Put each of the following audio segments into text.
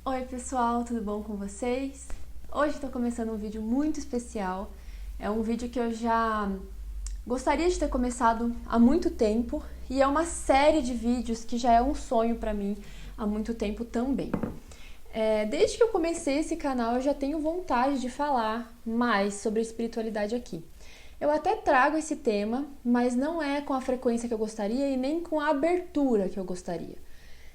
Oi pessoal, tudo bom com vocês? Hoje estou começando um vídeo muito especial. É um vídeo que eu já gostaria de ter começado há muito tempo e é uma série de vídeos que já é um sonho para mim há muito tempo também. Desde que eu comecei esse canal eu já tenho vontade de falar mais sobre espiritualidade aqui. Eu até trago esse tema, mas não é com a frequência que eu gostaria e nem com a abertura que eu gostaria.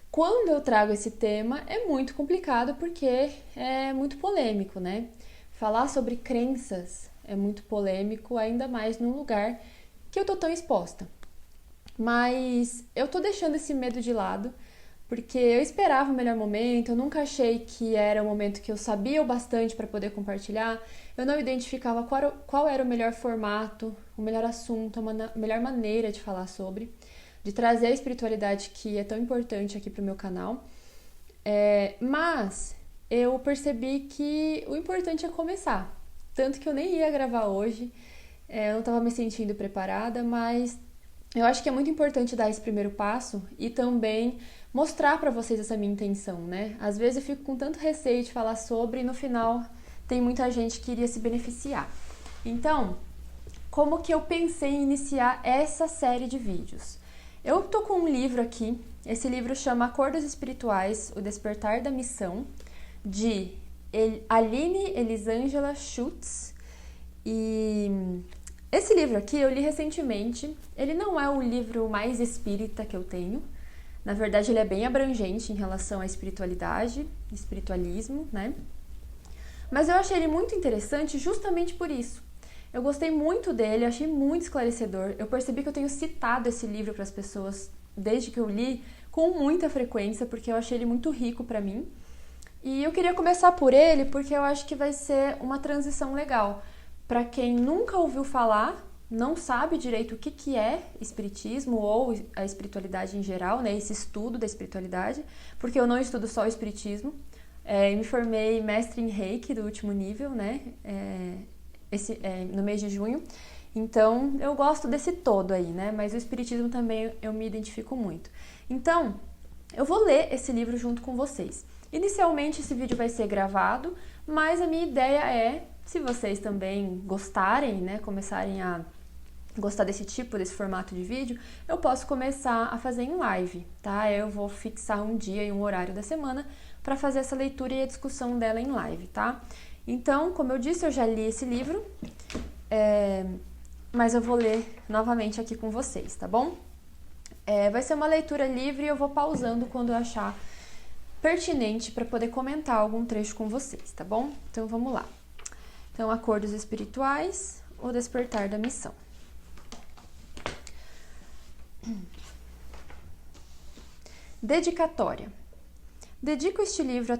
Quando eu trago esse tema é muito complicado porque é muito polêmico, né? Falar sobre crenças é muito polêmico, ainda mais num lugar que eu tô tão exposta. Mas eu tô deixando esse medo de lado porque eu esperava o melhor momento, eu nunca achei que era o momento que eu sabia o bastante para poder compartilhar, eu não identificava qual era o melhor formato, o melhor assunto, a melhor maneira de falar sobre, de trazer a espiritualidade que é tão importante aqui para o meu canal. Mas eu percebi que o importante é começar. Tanto que eu nem ia gravar hoje, eu não estava me sentindo preparada, mas eu acho que é muito importante dar esse primeiro passo e também mostrar para vocês essa minha intenção, né? Às vezes eu fico com tanto receio de falar sobre e no final tem muita gente que iria se beneficiar. Então, como que eu pensei em iniciar essa série de vídeos? Eu tô com um livro aqui, esse livro chama Acordos Espirituais, O Despertar da Missão, de Aline Elisângela Schutz. E esse livro aqui eu li recentemente, ele não é o livro mais espírita que eu tenho, na verdade ele é bem abrangente em relação à espiritualidade, espiritualismo, né? Mas eu achei ele muito interessante justamente por isso. Eu gostei muito dele, achei muito esclarecedor. Eu percebi que eu tenho citado esse livro para as pessoas desde que eu li com muita frequência, porque eu achei ele muito rico para mim. E eu queria começar por ele porque eu acho que vai ser uma transição legal. Para quem nunca ouviu falar, não sabe direito o que é espiritismo ou a espiritualidade em geral, né? Esse estudo da espiritualidade, porque eu não estudo só o espiritismo. Eu me formei mestre em Reiki do último nível, né? No mês de junho. Então, eu gosto desse todo aí, né? Mas o espiritismo também eu me identifico muito. Então, eu vou ler esse livro junto com vocês. Inicialmente, esse vídeo vai ser gravado, mas a minha ideia é, se vocês também gostarem, né? Começarem a gostar desse formato de vídeo, eu posso começar a fazer em live, tá? Eu vou fixar um dia e um horário da semana para fazer essa leitura e a discussão dela em live, tá? Então, como eu disse, eu já li esse livro, mas eu vou ler novamente aqui com vocês, tá bom? Vai ser uma leitura livre e eu vou pausando quando eu achar pertinente para poder comentar algum trecho com vocês, tá bom? Então, vamos lá. Então, Acordos Espirituais, O Despertar da Missão. Dedicatória. Dedico este livro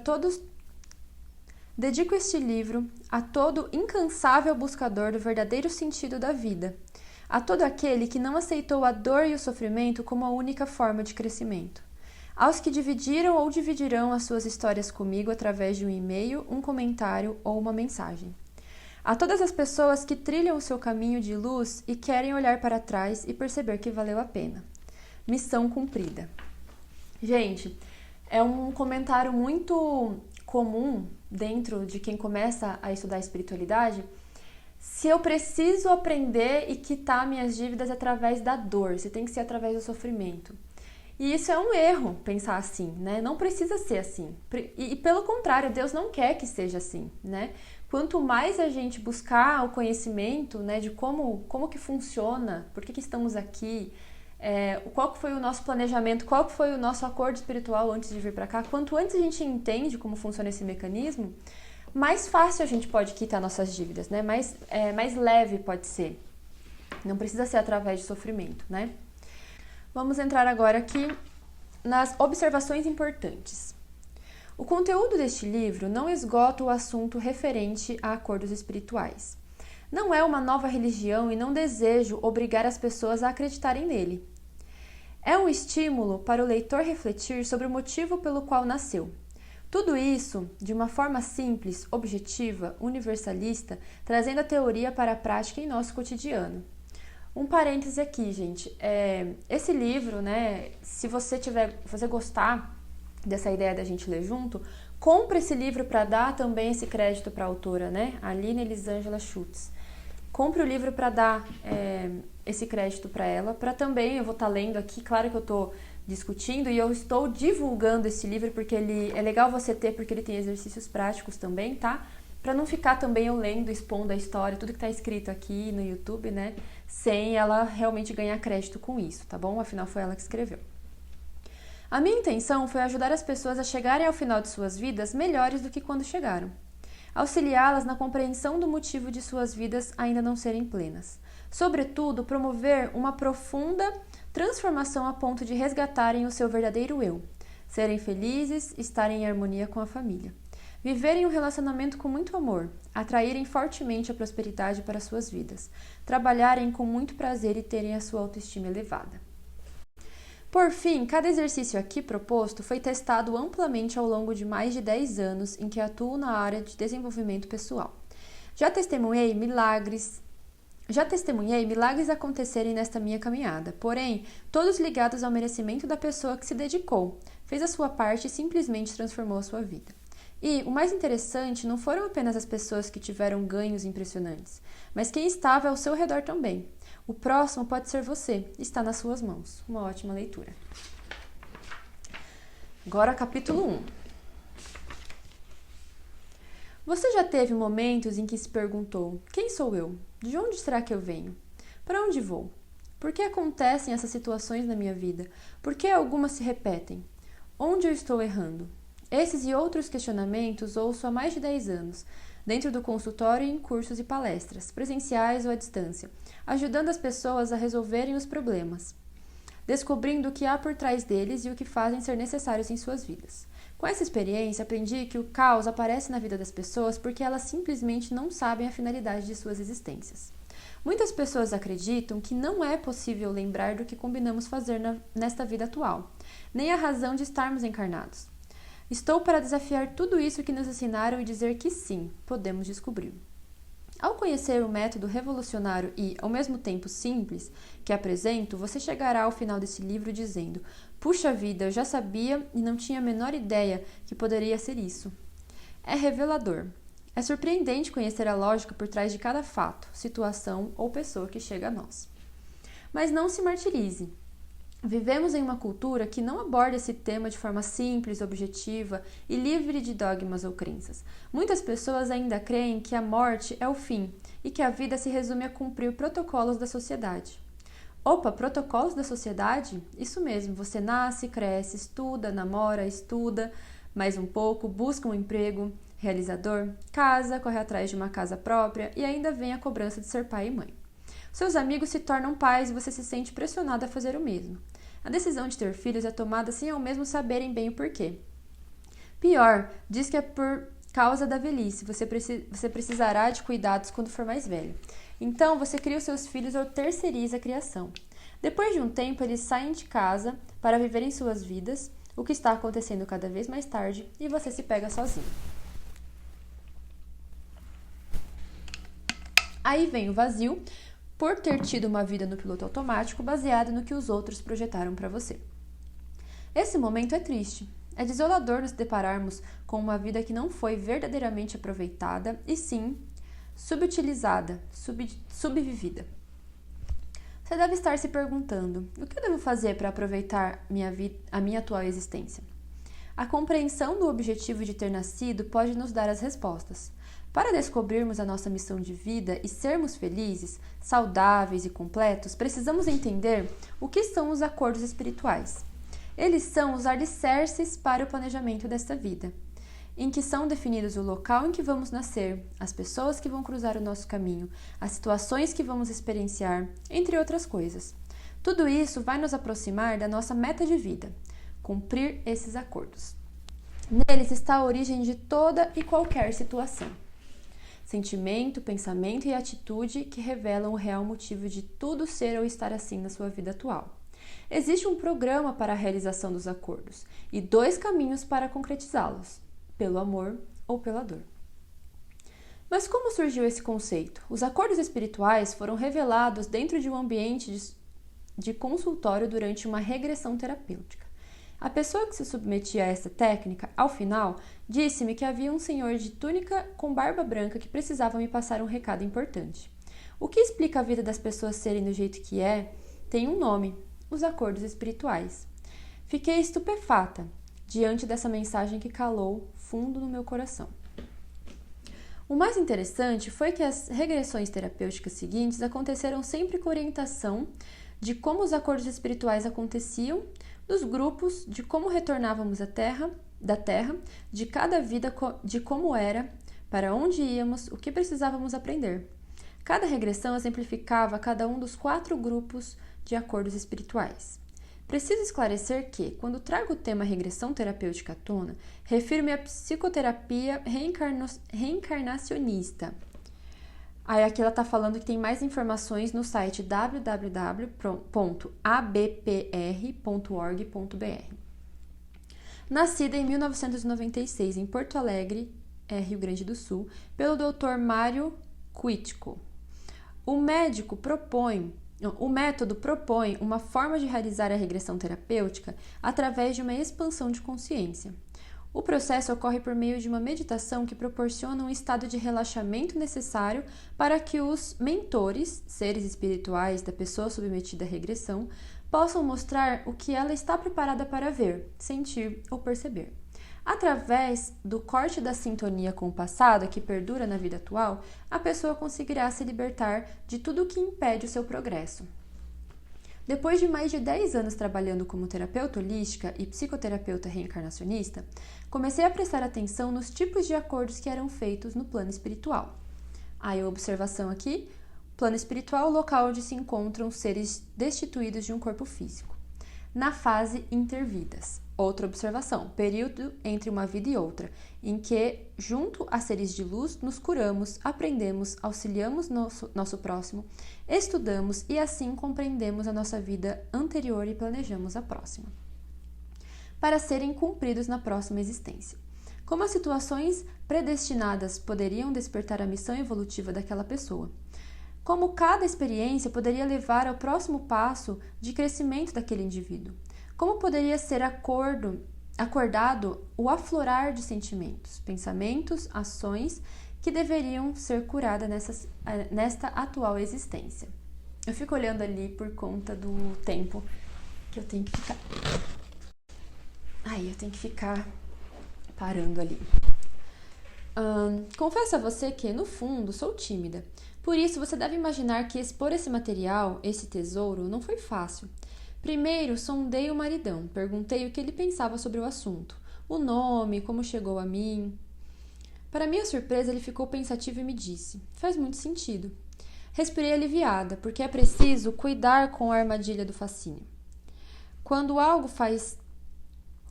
a todo incansável buscador do verdadeiro sentido da vida, a todo aquele que não aceitou a dor e o sofrimento como a única forma de crescimento, aos que dividiram ou dividirão as suas histórias comigo através de um e-mail, um comentário ou uma mensagem, a todas as pessoas que trilham o seu caminho de luz e querem olhar para trás e perceber que valeu a pena. Missão cumprida. Gente, é um comentário muito comum dentro de quem começa a estudar espiritualidade. Se eu preciso aprender e quitar minhas dívidas através da dor, se tem que ser através do sofrimento. E isso é um erro, pensar assim, né? Não precisa ser assim. E pelo contrário, Deus não quer que seja assim, né? Quanto mais a gente buscar o conhecimento, né, de como que funciona, por que estamos aqui, qual que foi o nosso planejamento, qual que foi o nosso acordo espiritual antes de vir para cá, quanto antes a gente entende como funciona esse mecanismo, mais fácil a gente pode quitar nossas dívidas, né? Mais leve pode ser. Não precisa ser através de sofrimento, né? Vamos entrar agora aqui nas observações importantes. O conteúdo deste livro não esgota o assunto referente a acordos espirituais. Não é uma nova religião e não desejo obrigar as pessoas a acreditarem nele. É um estímulo para o leitor refletir sobre o motivo pelo qual nasceu. Tudo isso de uma forma simples, objetiva, universalista, trazendo a teoria para a prática em nosso cotidiano. Um parêntese aqui, gente. Esse livro, né, se você gostar dessa ideia da gente ler junto, compra esse livro para dar também esse crédito para a autora, né? Aline Elisângela Schutz. Compre o livro para dar esse crédito para ela, para também, eu vou estar lendo aqui, claro que eu estou discutindo e eu estou divulgando esse livro porque ele é legal você ter, porque ele tem exercícios práticos também, tá? Para não ficar também eu lendo, expondo a história, tudo que está escrito aqui no YouTube, né? Sem ela realmente ganhar crédito com isso, tá bom? Afinal, foi ela que escreveu. A minha intenção foi ajudar as pessoas a chegarem ao final de suas vidas melhores do que quando chegaram. Auxiliá-las na compreensão do motivo de suas vidas ainda não serem plenas. Sobretudo, promover uma profunda transformação a ponto de resgatarem o seu verdadeiro eu, serem felizes, estarem em harmonia com a família, viverem um relacionamento com muito amor, atraírem fortemente a prosperidade para suas vidas, trabalharem com muito prazer e terem a sua autoestima elevada. Por fim, cada exercício aqui proposto foi testado amplamente ao longo de mais de 10 anos em que atuo na área de desenvolvimento pessoal. Já testemunhei milagres acontecerem nesta minha caminhada, porém, todos ligados ao merecimento da pessoa que se dedicou, fez a sua parte e simplesmente transformou a sua vida. E o mais interessante não foram apenas as pessoas que tiveram ganhos impressionantes, mas quem estava ao seu redor também. O próximo pode ser você, está nas suas mãos. Uma ótima leitura. Agora, capítulo 1. Você já teve momentos em que se perguntou: quem sou eu? De onde será que eu venho? Para onde vou? Por que acontecem essas situações na minha vida? Por que algumas se repetem? Onde eu estou errando? Esses e outros questionamentos ouço há mais de 10 anos, dentro do consultório e em cursos e palestras, presenciais ou à distância, ajudando as pessoas a resolverem os problemas, descobrindo o que há por trás deles e o que fazem ser necessários em suas vidas. Com essa experiência, aprendi que o caos aparece na vida das pessoas porque elas simplesmente não sabem a finalidade de suas existências. Muitas pessoas acreditam que não é possível lembrar do que combinamos fazer nesta vida atual, nem a razão de estarmos encarnados. Estou para desafiar tudo isso que nos ensinaram e dizer que sim, podemos descobrir. Ao conhecer o método revolucionário e, ao mesmo tempo, simples que apresento, você chegará ao final desse livro dizendo: puxa vida, eu já sabia e não tinha a menor ideia que poderia ser isso. É revelador. É surpreendente conhecer a lógica por trás de cada fato, situação ou pessoa que chega a nós. Mas não se martirize. Vivemos em uma cultura que não aborda esse tema de forma simples, objetiva e livre de dogmas ou crenças. Muitas pessoas ainda creem que a morte é o fim e que a vida se resume a cumprir protocolos da sociedade. Opa, protocolos da sociedade? Isso mesmo, você nasce, cresce, estuda, namora, estuda, mais um pouco, busca um emprego realizador, casa, corre atrás de uma casa própria e ainda vem a cobrança de ser pai e mãe. Seus amigos se tornam pais e você se sente pressionado a fazer o mesmo. A decisão de ter filhos é tomada sem ao mesmo saberem bem o porquê. Pior, diz que é por causa da velhice, você precisará de cuidados quando for mais velho. Então, você cria os seus filhos ou terceiriza a criação. Depois de um tempo, eles saem de casa para viverem suas vidas, o que está acontecendo cada vez mais tarde, e você se pega sozinho. Aí vem o vazio, por ter tido uma vida no piloto automático baseada no que os outros projetaram para você. Esse momento é triste. É desolador nos depararmos com uma vida que não foi verdadeiramente aproveitada e sim subutilizada, subvivida. Você deve estar se perguntando: o que eu devo fazer para aproveitar a minha atual existência? A compreensão do objetivo de ter nascido pode nos dar as respostas. Para descobrirmos a nossa missão de vida e sermos felizes, saudáveis e completos, precisamos entender o que são os acordos espirituais. Eles são os alicerces para o planejamento desta vida, em que são definidos o local em que vamos nascer, as pessoas que vão cruzar o nosso caminho, as situações que vamos experienciar, entre outras coisas. Tudo isso vai nos aproximar da nossa meta de vida, cumprir esses acordos. Neles está a origem de toda e qualquer situação. Sentimento, pensamento e atitude que revelam o real motivo de tudo ser ou estar assim na sua vida atual. Existe um programa para a realização dos acordos e 2 caminhos para concretizá-los: pelo amor ou pela dor. Mas como surgiu esse conceito? Os acordos espirituais foram revelados dentro de um ambiente de consultório durante uma regressão terapêutica. A pessoa que se submetia a essa técnica, ao final, disse-me que havia um senhor de túnica com barba branca que precisava me passar um recado importante. O que explica a vida das pessoas serem do jeito que é, tem um nome: os acordos espirituais. Fiquei estupefata diante dessa mensagem que calou fundo no meu coração. O mais interessante foi que as regressões terapêuticas seguintes aconteceram sempre com orientação de como os acordos espirituais aconteciam, dos grupos, de como retornávamos da Terra, de cada vida, de como era, para onde íamos, o que precisávamos aprender. Cada regressão exemplificava cada um dos 4 grupos de acordos espirituais. Preciso esclarecer que, quando trago o tema regressão terapêutica à tona, refiro-me à psicoterapia reencarnacionista. Aí aqui ela está falando que tem mais informações no site www.abpr.org.br. Nascida em 1996 em Porto Alegre, Rio Grande do Sul, pelo Dr. Mário Quitico. O método propõe uma forma de realizar a regressão terapêutica através de uma expansão de consciência. O processo ocorre por meio de uma meditação que proporciona um estado de relaxamento necessário para que os mentores, seres espirituais da pessoa submetida à regressão, possam mostrar o que ela está preparada para ver, sentir ou perceber. Através do corte da sintonia com o passado, que perdura na vida atual, a pessoa conseguirá se libertar de tudo o que impede o seu progresso. Depois de mais de 10 anos trabalhando como terapeuta holística e psicoterapeuta reencarnacionista, comecei a prestar atenção nos tipos de acordos que eram feitos no plano espiritual. Aí a observação aqui: plano espiritual, local onde se encontram seres destituídos de um corpo físico. Na fase intervidas. Outra observação: período entre uma vida e outra, em que, junto a seres de luz, nos curamos, aprendemos, auxiliamos nosso próximo, estudamos e assim compreendemos a nossa vida anterior e planejamos a próxima, para serem cumpridos na próxima existência. Como as situações predestinadas poderiam despertar a missão evolutiva daquela pessoa. Como cada experiência poderia levar ao próximo passo de crescimento daquele indivíduo. Como poderia ser acordado o aflorar de sentimentos, pensamentos, ações que deveriam ser curadas nesta atual existência. Eu fico olhando ali por conta do tempo que eu tenho que ficar. Eu tenho que ficar parando ali. Confesso a você que, no fundo, sou tímida. Por isso, você deve imaginar que expor esse material, esse tesouro, não foi fácil. Primeiro, sondei o maridão, perguntei o que ele pensava sobre o assunto, o nome, como chegou a mim. Para minha surpresa, ele ficou pensativo e me disse: faz muito sentido. Respirei aliviada, porque é preciso cuidar com a armadilha do fascínio. Quando algo faz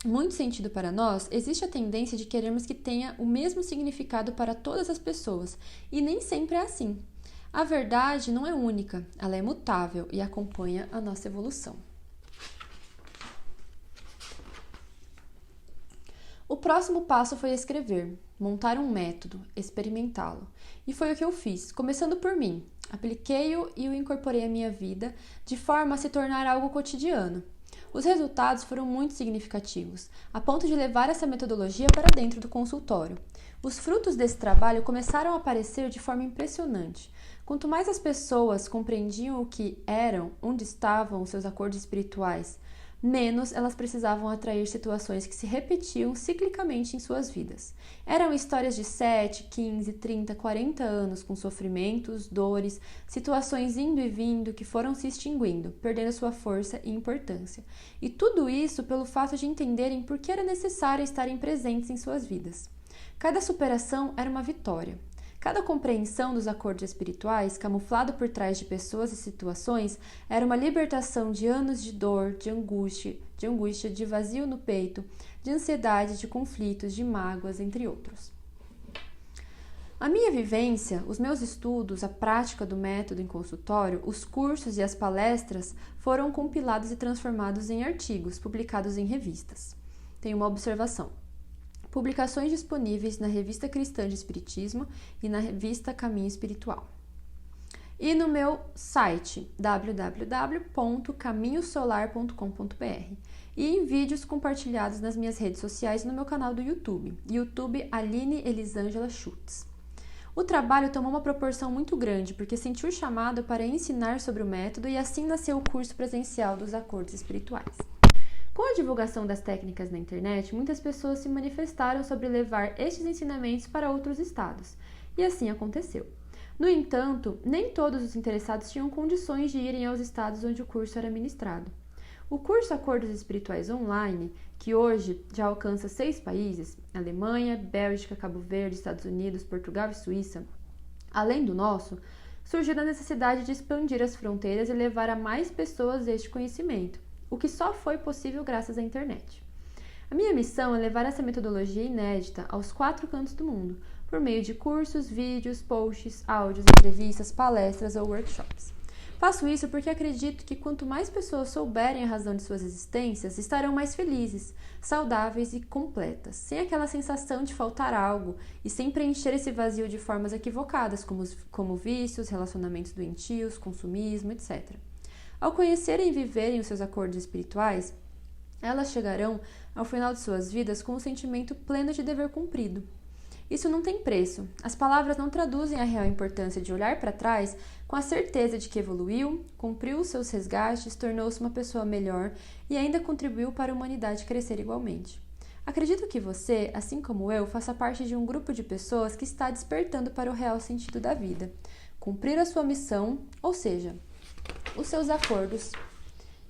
muito sentido para nós, existe a tendência de querermos que tenha o mesmo significado para todas as pessoas, e nem sempre é assim. A verdade não é única, ela é mutável e acompanha a nossa evolução. O próximo passo foi escrever, montar um método, experimentá-lo. E foi o que eu fiz, começando por mim. Apliquei-o e o incorporei à minha vida, de forma a se tornar algo cotidiano. Os resultados foram muito significativos, a ponto de levar essa metodologia para dentro do consultório. Os frutos desse trabalho começaram a aparecer de forma impressionante. Quanto mais as pessoas compreendiam o que eram, onde estavam os seus acordos espirituais, menos elas precisavam atrair situações que se repetiam ciclicamente em suas vidas. Eram histórias de 7, 15, 30, 40 anos com sofrimentos, dores, situações indo e vindo que foram se extinguindo, perdendo sua força e importância. E tudo isso pelo fato de entenderem por que era necessário estarem presentes em suas vidas. Cada superação era uma vitória. Cada compreensão dos acordos espirituais, camuflado por trás de pessoas e situações, era uma libertação de anos de dor, de angústia, de vazio no peito, de ansiedade, de conflitos, de mágoas, entre outros. A minha vivência, os meus estudos, a prática do método em consultório, os cursos e as palestras foram compilados e transformados em artigos, publicados em revistas. Tenho uma observação. Publicações disponíveis na Revista Cristã de Espiritismo e na Revista Caminho Espiritual. e no meu site www.caminhosolar.com.br e em vídeos compartilhados nas minhas redes sociais e no meu canal do YouTube, Aline Elisângela Schutz. O trabalho tomou uma proporção muito grande porque senti o chamado para ensinar sobre o método e assim nasceu o curso presencial dos acordos espirituais. Com a divulgação das técnicas na internet, muitas pessoas se manifestaram sobre levar estes ensinamentos para outros estados, e assim aconteceu. No entanto, nem todos os interessados tinham condições de irem aos estados onde o curso era ministrado. O curso Acordos Espirituais Online, que hoje já alcança 6 países, Alemanha, Bélgica, Cabo Verde, Estados Unidos, Portugal e Suíça, além do nosso, surgiu da necessidade de expandir as fronteiras e levar a mais pessoas este conhecimento, o que só foi possível graças à internet. A minha missão é levar essa metodologia inédita aos 4 cantos do mundo, por meio de cursos, vídeos, posts, áudios, entrevistas, palestras ou workshops. Faço isso porque acredito que quanto mais pessoas souberem a razão de suas existências, estarão mais felizes, saudáveis e completas, sem aquela sensação de faltar algo e sem preencher esse vazio de formas equivocadas, como vícios, relacionamentos doentios, consumismo, etc. Ao conhecerem e viverem os seus acordos espirituais, elas chegarão ao final de suas vidas com um sentimento pleno de dever cumprido. Isso não tem preço. As palavras não traduzem a real importância de olhar para trás com a certeza de que evoluiu, cumpriu os seus resgates, tornou-se uma pessoa melhor e ainda contribuiu para a humanidade crescer igualmente. Acredito que você, assim como eu, faça parte de um grupo de pessoas que está despertando para o real sentido da vida, cumprir a sua missão, ou seja, os seus acordos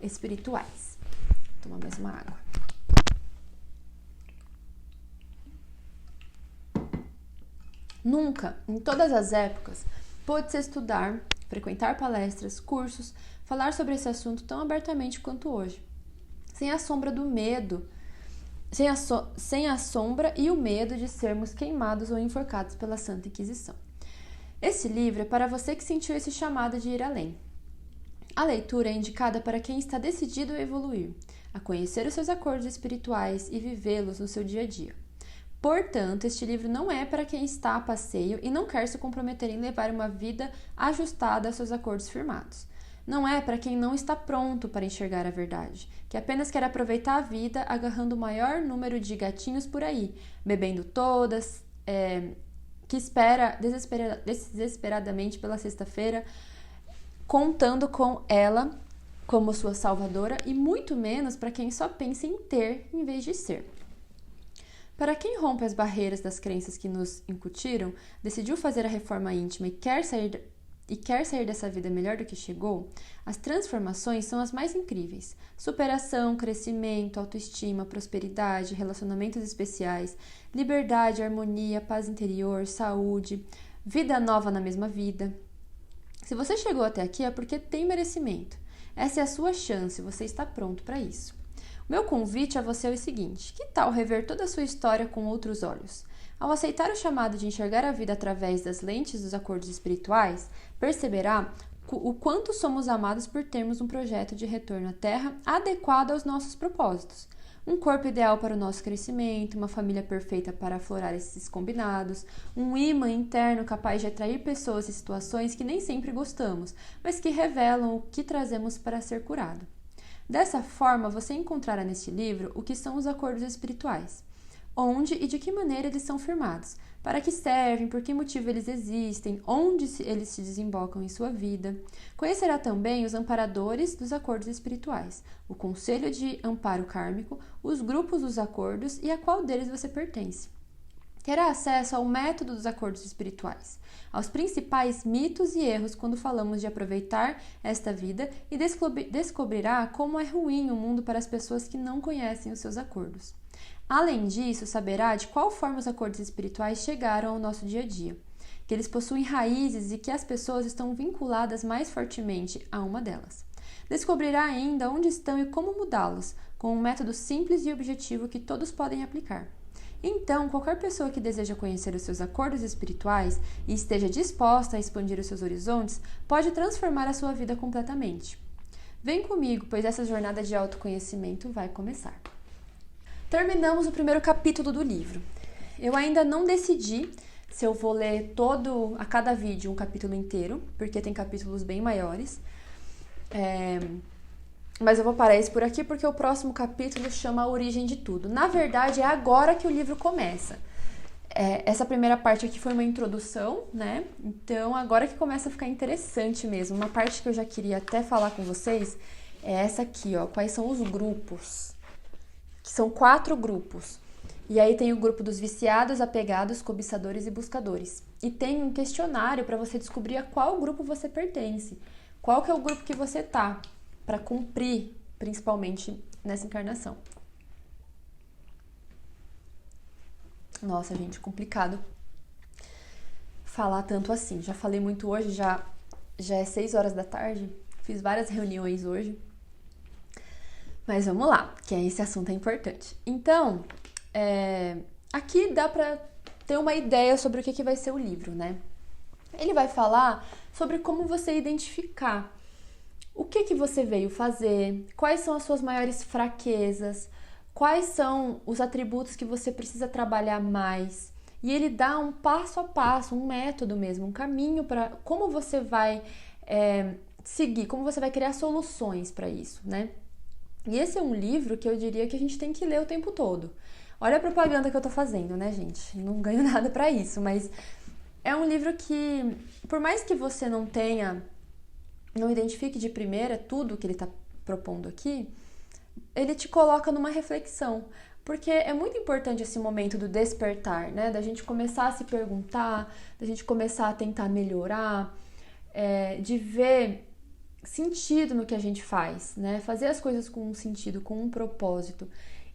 espirituais. Vou tomar mais uma água. Nunca, em todas as épocas, pôde-se estudar, frequentar palestras, cursos, falar sobre esse assunto tão abertamente quanto hoje, sem a sombra do medo, sem a sombra e o medo de sermos queimados ou enforcados pela Santa Inquisição. Esse livro é para você que sentiu esse chamado de ir além. A leitura é indicada para quem está decidido a evoluir, a conhecer os seus acordos espirituais e vivê-los no seu dia a dia. Portanto, este livro não é para quem está a passeio e não quer se comprometer em levar uma vida ajustada aos seus acordos firmados. Não é para quem não está pronto para enxergar a verdade, que apenas quer aproveitar a vida agarrando o maior número de gatinhos por aí, bebendo todas, que espera desesperadamente pela sexta-feira, contando com ela como sua salvadora, e muito menos para quem só pensa em ter em vez de ser. Para quem rompe as barreiras das crenças que nos incutiram, decidiu fazer a reforma íntima e quer sair dessa vida melhor do que chegou, as transformações são as mais incríveis. Superação, crescimento, autoestima, prosperidade, relacionamentos especiais, liberdade, harmonia, paz interior, saúde, vida nova na mesma vida. Se você chegou até aqui é porque tem merecimento. Essa é a sua chance, você está pronto para isso. Meu convite a você é o seguinte: que tal rever toda a sua história com outros olhos? Ao aceitar o chamado de enxergar a vida através das lentes dos acordos espirituais, perceberá o quanto somos amados por termos um projeto de retorno à Terra adequado aos nossos propósitos. Um corpo ideal para o nosso crescimento, uma família perfeita para aflorar esses combinados, um imã interno capaz de atrair pessoas e situações que nem sempre gostamos, mas que revelam o que trazemos para ser curado. Dessa forma, você encontrará neste livro o que são os acordos espirituais, onde e de que maneira eles são firmados, para que servem, por que motivo eles existem, onde eles se desembocam em sua vida. Conhecerá também os amparadores dos acordos espirituais, o conselho de amparo kármico, os grupos dos acordos e a qual deles você pertence. Terá acesso ao método dos acordos espirituais, aos principais mitos e erros quando falamos de aproveitar esta vida e descobrirá como é ruim o mundo para as pessoas que não conhecem os seus acordos. Além disso, saberá de qual forma os acordos espirituais chegaram ao nosso dia a dia, que eles possuem raízes e que as pessoas estão vinculadas mais fortemente a uma delas. Descobrirá ainda onde estão e como mudá-los, com um método simples e objetivo que todos podem aplicar. Então, qualquer pessoa que deseja conhecer os seus acordos espirituais e esteja disposta a expandir os seus horizontes, pode transformar a sua vida completamente. Vem comigo, pois essa jornada de autoconhecimento vai começar. Terminamos o primeiro capítulo do livro. Eu ainda não decidi se eu vou ler a cada vídeo um capítulo inteiro, porque tem capítulos bem maiores. Mas eu vou parar isso por aqui porque o próximo capítulo chama A Origem de Tudo. Na verdade, é agora que o livro começa. Essa primeira parte aqui foi uma introdução, né? Então, agora que começa a ficar interessante mesmo. Uma parte que eu já queria até falar com vocês é essa aqui, ó. Quais são os grupos? Que são 4 grupos. E aí tem o grupo dos viciados, apegados, cobiçadores e buscadores. E tem um questionário para você descobrir a qual grupo você pertence. Qual que é o grupo que você tá, para cumprir, principalmente nessa encarnação. Nossa, gente, complicado falar tanto assim. Já falei muito hoje, já é 6 horas da tarde. Fiz várias reuniões hoje. Mas vamos lá, que esse assunto é importante. Então, aqui dá pra ter uma ideia sobre o que vai ser o livro, né? Ele vai falar sobre como você identificar o que você veio fazer, quais são as suas maiores fraquezas, quais são os atributos que você precisa trabalhar mais. E ele dá um passo a passo, um método mesmo, um caminho para como você vai seguir, como você vai criar soluções para isso, né? E esse é um livro que eu diria que a gente tem que ler o tempo todo. Olha a propaganda que eu tô fazendo, né, gente? Não ganho nada pra isso, mas é um livro que, por mais que você não identifique de primeira tudo que ele tá propondo aqui, ele te coloca numa reflexão. Porque é muito importante esse momento do despertar, né? Da gente começar a se perguntar, da gente começar a tentar melhorar, de ver sentido no que a gente faz, né? Fazer as coisas com um sentido, com um propósito.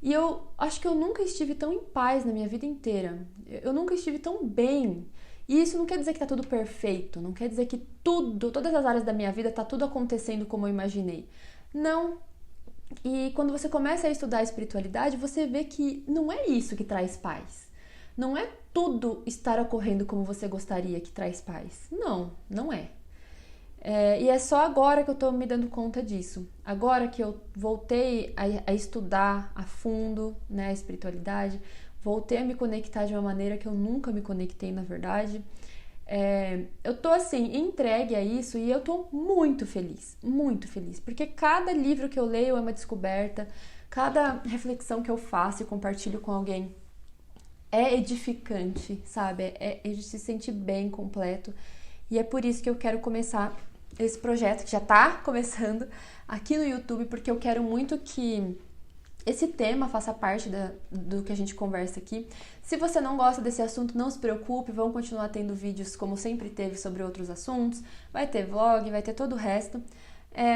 E eu acho que eu nunca estive tão em paz na minha vida inteira. Eu nunca estive tão bem. E isso não quer dizer que tá tudo perfeito, não quer dizer que todas as áreas da minha vida tá tudo acontecendo como eu imaginei. Não. E quando você começa a estudar a espiritualidade, você vê que não é isso que traz paz. Não é tudo estar ocorrendo como você gostaria que traz paz. Não, não é. E é só agora que eu tô me dando conta disso. Agora que eu voltei a estudar a fundo, né, a espiritualidade, voltei a me conectar de uma maneira que eu nunca me conectei, na verdade. Eu tô, assim, entregue a isso e eu tô muito feliz, porque cada livro que eu leio é uma descoberta, cada reflexão que eu faço e compartilho com alguém é edificante, sabe? A gente se sente bem completo e é por isso que eu quero começar esse projeto, que já tá começando aqui no YouTube, porque eu quero muito que esse tema faça parte do que a gente conversa aqui. Se você não gosta desse assunto, não se preocupe, vão continuar tendo vídeos como sempre teve sobre outros assuntos, vai ter vlog, vai ter todo o resto,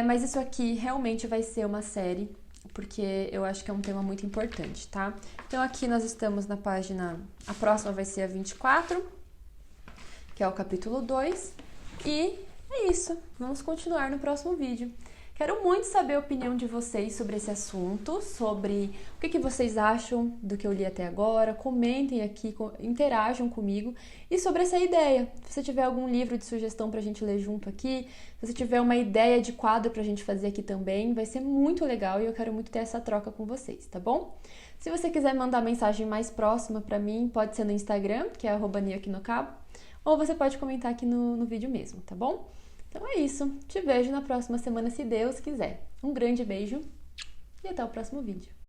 mas isso aqui realmente vai ser uma série, porque eu acho que é um tema muito importante, tá? Então aqui nós estamos na página, a próxima vai ser a 24, que é o capítulo 2, e é isso, vamos continuar no próximo vídeo. Quero muito saber a opinião de vocês sobre esse assunto, sobre o que vocês acham do que eu li até agora, comentem aqui, interajam comigo, e sobre essa ideia. Se você tiver algum livro de sugestão pra gente ler junto aqui, se você tiver uma ideia de quadro pra gente fazer aqui também, vai ser muito legal e eu quero muito ter essa troca com vocês, tá bom? Se você quiser mandar mensagem mais próxima pra mim, pode ser no Instagram, que é @niaquinocabo, ou você pode comentar aqui no vídeo mesmo, tá bom? Então é isso. Te vejo na próxima semana, se Deus quiser. Um grande beijo e até o próximo vídeo.